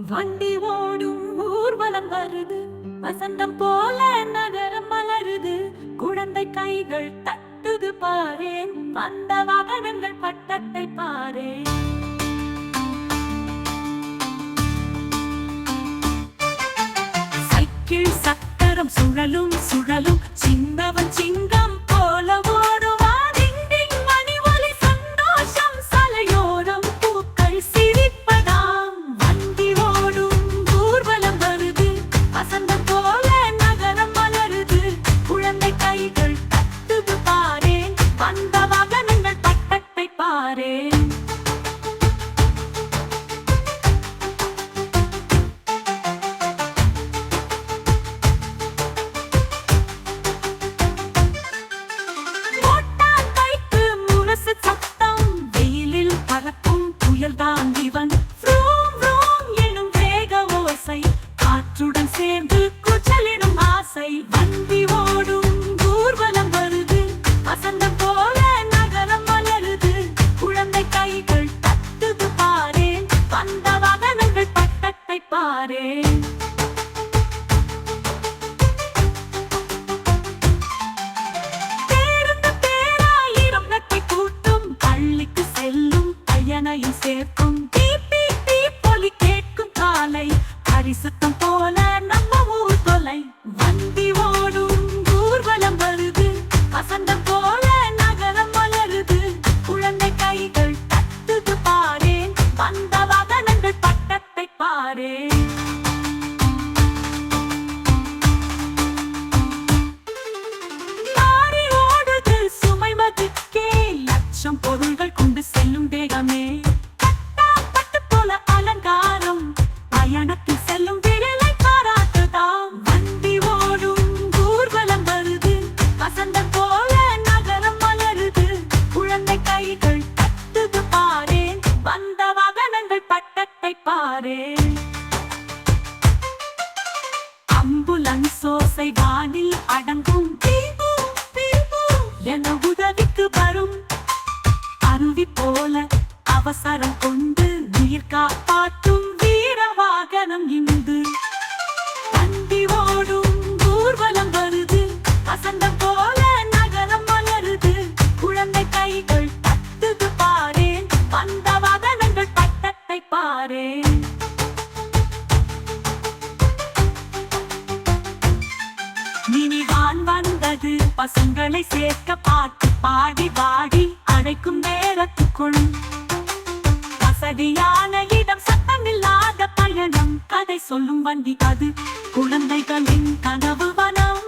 வண்டி ஓடும் ஊர்வலம் வருது, வசந்தம் போல நகரம் மலருது. குழந்தை கைகள் தட்டுது பாரேன், வந்த வாகனங்கள் பட்டத்தை பாரேன். சைக்கிள் சக்கரம் சுழலும் சுழலும், சின்னவன் சிங்கம் போல ஓடுவான். டிங் மணி ஒலி சந்தோஷம், சாலையோரம் பூக்கள் சிரிப்பதாம். வண்டி ஓடும் ஊர்வலம் வருது, வசந்தம் போல நகரம் மலருது. குழந்தை கைகள் தட்டுது பாரேன், வந்த வாகனங்கள் பட்டத்தை பாரேன். காற்றுடன் சேர்ந்து குச்சலிடும் ஆசை. வண்டி ஓடும் ஊர்வலம் வருது, வசந்தம் போல நகரம் மலருது. குழந்தை கைகள் தட்டுது பாரேன், வந்த வாகனங்கள் பட்டத்தை பாரேன். பேருந்து பேராயிரம் நட்பை கூட்டும், பள்ளிக்கு செல்லும் பையனையும் சேர்க்கும். பொலி கேட்கும் காலை, பரிசுத்தம் போல நம்ம ஊர் தொலை. வண்டி ஓடும் ஊர்வலம் வருது, வசந்தம் போல நகரம் மலருது. குழந்தை கைகள் தட்டுது பாரேன், வந்த வாகனங்கள் பட்டத்தை பாரேன். மாறி ஓடுது சுமை மதிக்கே, லட்சம் பொருள்கள் கொண்டு செல்லும் வேகமே. பயணத்தில் செல்லும் விரலை பாராட்டுதாம். வண்டி ஓடும் ஊர்வலம் வருது, வசந்தம் போல நகரம் மலருது. குழந்தை கைகள் தட்டுது பாரேன், வந்த வாகனங்கள் பட்டத்தை பாரேன். அம்புலன்ஸ் ஓசை வானில் அடங்கும், என உதவிக்கு வரும். அருவி போல அவசரம் கொண்டு உயிர் காப்பாற்றும் வாகனம் இந்து. வண்டி ஓடும் ஊர்வலம் வருது, வசந்தம் போல நகரம் மலருது. குழந்தை கைகள் தட்டுது பாரேன், வந்த வாகனங்கள் பட்டத்தை பாரேன். மினிவான் வந்தது, பசங்களை சேர்க்க பாட்டு பாடி பாடி அழைக்கும் நேரத்துக்குள். வசதியான இடம், சத்தமில்லாத பயணம், கதை சொல்லும் வண்டி அது. குழந்தைகளின் கனவு வனம்.